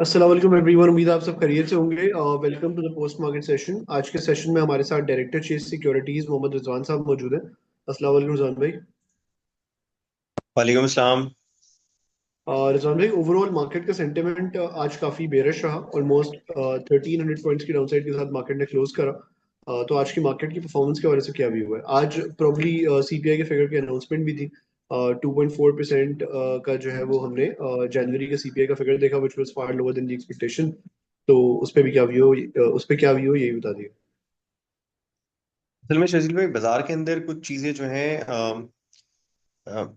अस्सलाम वालेकुम एवरीवन। उम्मीद है आप सब खैरियत से होंगे। Welcome to the post market session. आज के सेशन में हमारे साथ director chief securities Mohammad Rizwan साहब मौजूद हैं। अस्सलाम वालेकुम रिजवान भाई। वालेकुम सलाम। रिजवान भाई, ओवरऑल मार्केट का सेंटिमेंट आज काफी बेरिश रहा। ऑलमोस्ट 1300 पॉइंट्स की डाउनसाइड के साथ मार्केट ने क्लोज करा। तो आज की मार्केट की परफॉर्मेंस के बारे से क्या व्यू है? आज प्रॉब्ली सीपीआई के फिगर की अनाउंसमेंट भी थी। 2.4% का जो है वो हमने जनवरी का सीपीआई का फिगर देखा, which was far lower than the expectation. तो उस पे भी क्या व्यू, उस पे क्या व्यू यही बता दिए। असल में शजील भाई, बाजार के अंदर कुछ चीजें जो हैं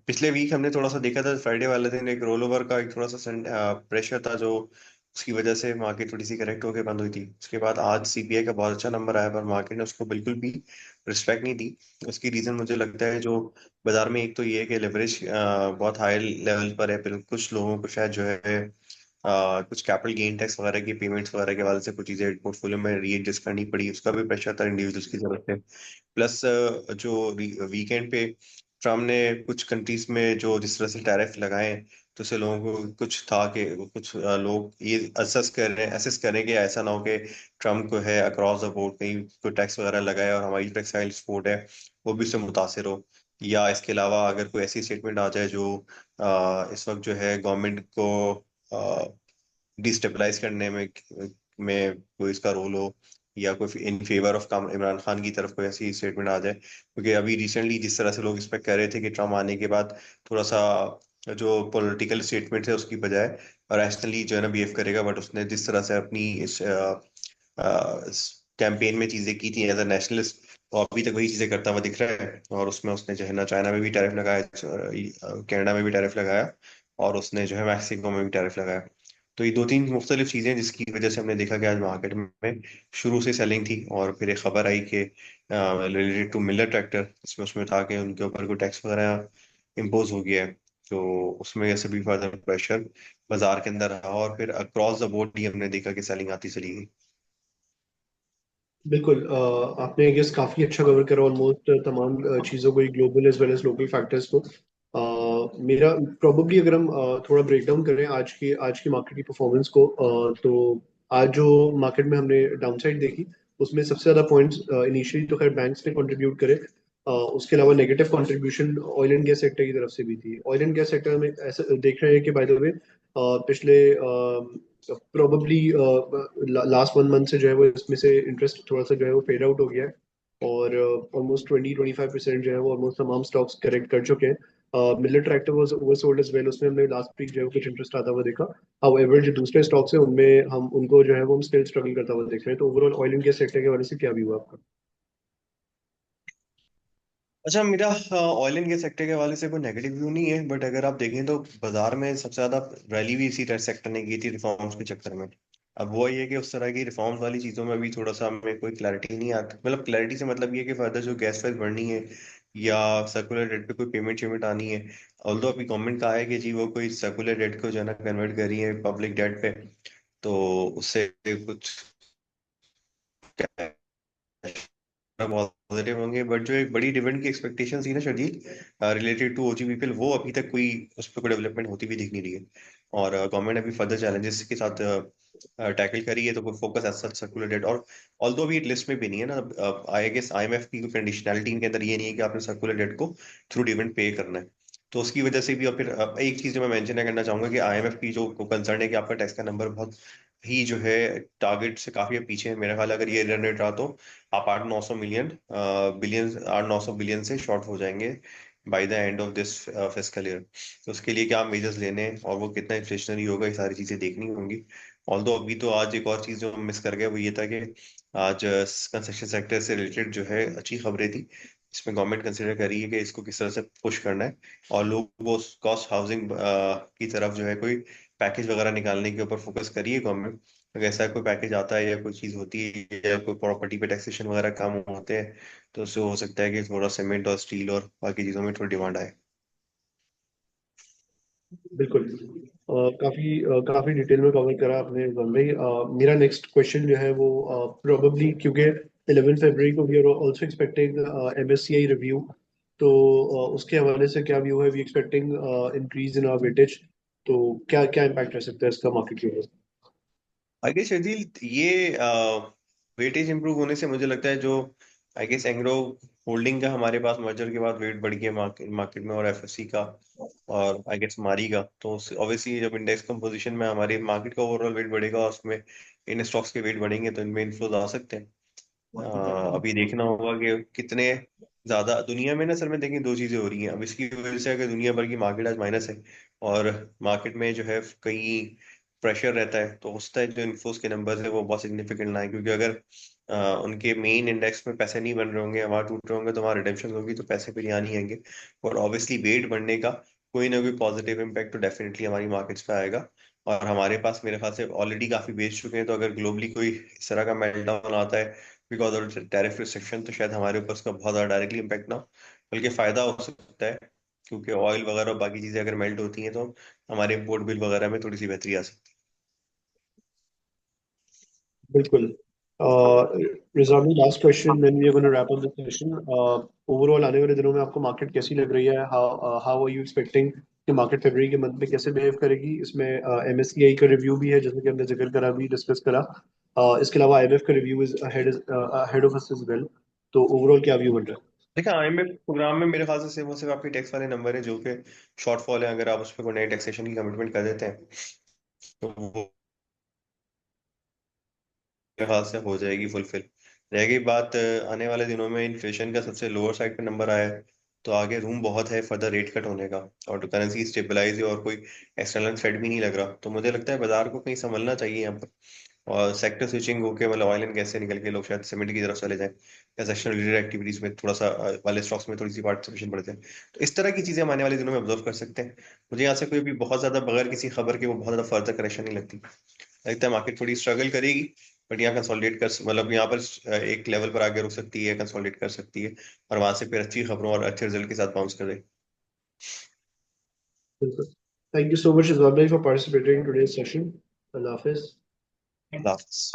पिछले वीक हमने थोड़ा सा देखा था। फ्राइडे वाले दिन एक रोल ओवर का एक थोड़ा सा प्रेशर था, जो उसकी वजह से मार्केट थोड़ी सी करेक्ट होकर बंद हुई थी। उसके बाद आज सीपीआई का बहुत अच्छा नंबर आया, पर मार्केट ने उसको बिल्कुल भी रिस्पेक्ट नहीं दी। उसकी रीजन मुझे लगता है जो बाजार में, एक तो ये है कि लेवरेज बहुत हाई लेवल पर है। फिर कुछ लोगों को शायद जो है कुछ कैपिटल गेन टैक्स वगैरह की पेमेंट्स वगैरह के वजह से कुछ चीजें पोर्टफोलियो में रीएडजस्ट करनी पड़ी, उसका भी प्रेशर था इंडिविजुअल्स की तरफ से। प्लस जो वीकेंड पे ट्रम्प ने कुछ कंट्रीज में जो जिस तरह से टैरिफ लगाए, तो उससे लोगों को कुछ था कि कुछ लोग ये असेस करें कि ऐसा ना हो कि ट्रम्प को है अक्रॉस द बोर्ड कहीं कोई टैक्स वगैरह लगाए और हमारी टेक्सटाइल एक्सपोर्ट है वो भी उससे मुतासिर हो। या इसके अलावा अगर कोई ऐसी स्टेटमेंट आ जाए जो इस वक्त जो है गवर्नमेंट को डिस्टेबलाइज करने में कोई इसका रोल हो, या कोई in favour of Imran Khan की तरफ कोई ऐसी स्टेटमेंट आ जाए। क्योंकि अभी रिसेंटली जिस तरह से लोग एक्सपेक्ट कर रहे थे कि ट्रम्प आने के बाद थोड़ा सा जो पॉलिटिकल स्टेटमेंट है उसकी बजाय रैशनली जो है ना बिहेव करेगा, बट उसने जिस तरह से अपनी इस कैंपेन में चीजें की थी एज अ नेशनलिस्ट, और अभी तक वही चीजें करता हुआ दिख रहा है। और उसमें उसने जो है ना चाइना में भी टैरिफ लगाया, कनाडा में भी टैरिफ लगाया, और उसने जो है मैक्सिको में भी टैरिफ लगाया। तो ये दो तीन मुख्तलिफ चीजें जिसकी वजह से हमने देखा कि आज मार्केट में शुरू से सेलिंग थी। और फिर एक खबर आई कि रिलेटेड टू मिलर ट्रैक्टर, इसमें उसमें था कि उनके ऊपर कोई टैक्स वगैरह इम्पोज हो गया है। तो उसमें ऐसे भी फर्दर प्रेशर बाजार के अंदर रहा, और फिर अक्रॉस द बोर्ड ही हमने देखा कि सेलिंग आती चली गई। बिल्कुल। आपने आई गेस काफी अच्छा कवर करा ऑलमोस्ट तमाम चीजों को, global as well as local factors को। मेरा प्रोबेबली अगर हम थोड़ा ब्रेक डाउन करें आज की मार्केट की परफॉर्मेंस को, तो आज जो मार्केट में हमने डाउनसाइड देखी, उसमें सबसे ज्यादा पॉइंट्स इनिशियली तो खैर बैंक्स ने कंट्रीब्यूट करे। उसके अलावा negative contribution oil and gas sector की तरफ से भी थी। ऑयल एंड गैस सेक्टर में ऐसा देख रहे हैं कि बाय द वे पिछले प्रोबेबली लास्ट 1 मंथ से जो है वो इसमें से इंटरेस्ट थोड़ा सा जो है वो फेड आउट हो गया है। और ऑलमोस्ट 20-25% जो है वो ऑलमोस्ट तमाम स्टॉक्स करेक्ट कर चुके हैं। Millat tractor was oversold as well, उसमें हमने लास्ट वीक जो है वो कुछ इंटरेस्ट आता हुआ देखा। हाउएवर जो दूसरे स्टॉक्स हैं उनमें हम उनको जो है वो हम स्टिल स्ट्रगल करता हुआ देख रहे हैं। तो overall oil and gas sector के बारे से क्या व्यू है आपका? अच्छा, मेरा ऑयल एंड गैस सेक्टर के हवाले से कोई नेगेटिव व्यू नहीं है, बट अगर आप देखें तो बाजार में सबसे ज्यादा रैली भी इसी सेक्टर ने की थी रिफॉर्म्स के चक्कर में। अब वो ये है कि उस तरह की रिफॉर्म्स वाली चीजों में भी थोड़ा सा हमें कोई क्लैरिटी नहीं आती। मतलब क्लैरिटी से मतलब ये है कि फर्दर जो गैस प्राइस बढ़नी है या सर्कुलर डेट पे कोई पेमेंट शेमेंट आनी है। ऑल्दो अभी गवर्नमेंट का है कि जी वो कोई सर्कुलर डेट को जो है ना कन्वर्ट कर रही है पब्लिक डेट पे, तो उससे कुछ पॉजिटिव होंगे। बट जो एक बड़ी डिविडेंड की एक्सपेक्टेशन थी ना शर्जील, रिलेटेड टू ओजीपीपीएल, वो अभी तक कोई उस पर कोई डेवलपमेंट होती भी दिख नहीं रही है। और गवर्नमेंट अभी फर्दर चैलेंजेस के साथ टैकल करी है, तो कोई focus as such circular debt. और ऑल्दो अभी लिस्ट में भी नहीं है ना, आई गेस आईएमएफ की कंडीशनैलिटी के अंदर ये नहीं है कि आपने सर्कुलर डेट को थ्रू डिविडेंड पे करना है। तो उसकी वजह से भी, और फिर एक चीज जो मैं मेंशन करना चाहूंगा कि आईएमएफ की जो कंसर्न है कि आपका टैक्स का नंबर बहुत ही जो है टारगेट से काफी अब पीछे है। मेरा ख्याल है अगर ये रन रेट रहा तो आप 800-900 बिलियन से शॉर्ट हो जाएंगे by the end of this fiscal year. तो उसके लिए क्या मेजर्स लेने हैं और वो कितना इन्फ्लेशनरी होगा, ये सारी चीजें देखनी होंगी। ऑल्दो अभी तो आज एक और चीज जो हम मिस कर गए वो ये था कि आज कंस्ट्रक्शन सेक्टर से रिलेटेड जो है अच्छी खबरें थी। इसमें गवर्नमेंट कंसिडर कर रही है कि इसको किस तरह से पुश करना है, और लोग वो कॉस्ट हाउसिंग की तरफ जो है कोई पैकेज वगैरह निकालने के ऊपर फोकस करिए गवर्नमेंट। अगर ऐसा कोई पैकेज आता है या कोई चीज होती है या कोई प्रॉपर्टी पे टैक्सेशन वगैरह काम होते हैं, तो उससे हो सकता है कि थोड़ा सीमेंट और स्टील और बाकी चीजों में थोड़ी डिमांड आए। बिल्कुल। काफी डिटेल में कवर करा आपने रमन भाई। मेरा नेक्स्ट क्वेश्चन जो है वो प्रोबेबली क्योंकि 11 फरवरी को we are also expecting MSCI review. तो उसके हवाले से क्या व्यू है? We expecting increase in our weightage. तो क्या क्या इम्पैक्ट रह सकता है इसका मार्केट के ऊपर? आई गेस शर्जील, ये वेटेज इंप्रूव होने से मुझे लगता है जो आई गेस एंग्रो होल्डिंग का हमारे पास मर्जर के बाद वेट बढ़ गया मार्केट मार्केट में, और एफएससी का और आई गेस मारी का, तो ऑब्वियसली जब इंडेक्स कंपोजिशन में हमारे मार्केट का ओवरऑल वेट बढ़ेगा, उसमें इन स्टॉक्स के वेट बढ़ेंगे तो इनमें इन्फ्लोज आ सकते हैं। अभी देखना होगा कि कितने ज्यादा दुनिया में ना सर में देखें, दो चीजें हो रही हैं अब इसकी वजह से। अगर दुनिया भर की मार्केट आज माइनस है और मार्केट में जो है कहीं प्रेशर रहता है, तो उसका जो इन्फ्लोस के नंबर्स है वो बहुत सिग्निफिकेंट ना है, क्योंकि अगर उनके मेन इंडेक्स में पैसे नहीं बन रहे होंगे, वहां टूट रहे होंगे, तो वहां रिडेम्पशन होगी, तो पैसे फिर यहाँ नहीं आएंगे। और ऑब्वियसली वेट बढ़ने का कोई ना कोई पॉजिटिव इम्पैक्ट तो डेफिनेटली हमारी मार्केट्स पे आएगा। और हमारे पास मेरे ख्याल से ऑलरेडी काफी बेच चुके हैं, तो अगर ग्लोबली कोई इस तरह का मेल्टडाउन आता है बिकॉज ऑफ टैरिफ रिस्ट्रिक्शन, तो शायद हमारे ऊपर उसका बहुत ज्यादा डायरेक्टली इम्पैक्ट ना हो, बल्कि फायदा हो सकता है, क्योंकि ऑयल वगैरह और बाकी चीजें अगर मेल्ट होती हैं तो हमारे इम्पोर्ट बिल वगैरह में थोड़ी सी बेहतरी आ सकती बिल्कुल। Rizwani, last question then we are gonna wrap up the session. Overall आने वाले दिनों में आपको मार्केट कैसी लग रही है? How how are you expecting कि मार्केट फरवरी के मंथ में कैसे बिहेव करेगी? इसमें एमएससीआई का रिव्यू भी है, जैसे कि हमने जिक्र करा, भी डिस्कस करा। इसके अलावा आईएमएफ का review is ahead of us as well. तो ओवरऑल क्या व्यू बन रहा है? है। देखिए, आईएमएफ प्रोग्राम में मेरे ख्याल से वो सिर्फ आपके टैक्स वाले नंबर है जो कि शॉर्टफॉल है, अगर आप उस पर कोई नई टैक्सेशन की कमिटमेंट कर देते हैं तो वो मेरे ख्याल से हो जाएगी फुलफिल। रह गई बात आने वाले दिनों में इन्फ्लेशन का सबसे लोअर साइड पे नंबर आया है, तो आगे रूम बहुत है फर्दर रेट कट होने का, और करेंसी स्टेबलाइज है और कोई एक्सटर्नल थ्रेट भी नहीं लग रहा, तो मुझे लगता है बाजार को कहीं संभलना चाहिए यहाँ पर। और सेक्टर स्विचिंग होके मतलब ऑयल एंड गैस से निकल के लोग शायद सीमेंट की तरफ चले जाएं, या सेक्शन रिलेटेड एक्टिविटीज में थोड़ा सा वाले स्टॉक्स में थोड़ी सी पार्टिसिपेशन बढ़ जाए। तो इस तरह की चीजें हम आने वाले दिनों में ऑब्जर्व कर सकते हैं। मुझे यहाँ से कोई भी बहुत ज्यादा बगैर किसी खबर के वो बहुत ज्यादा फर्दर करेक्शन नहीं लगती। लगता है मार्केट थोड़ी स्ट्रगल करेगी, बट यहाँ कंसोलिडेट कर मतलब यहाँ पर एक लेवल पर आगे रुक सकती है, कंसोलिडेट कर सकती है, और वहां से फिर अच्छी खबरों और अच्छे रिजल्ट के साथ बाउंस कर देगी। बिल्कुल। थैंक यू सो मच इजवाल भाई for participating in today's session. अल्लाह हाफिज। अल्लाह हाफिज़।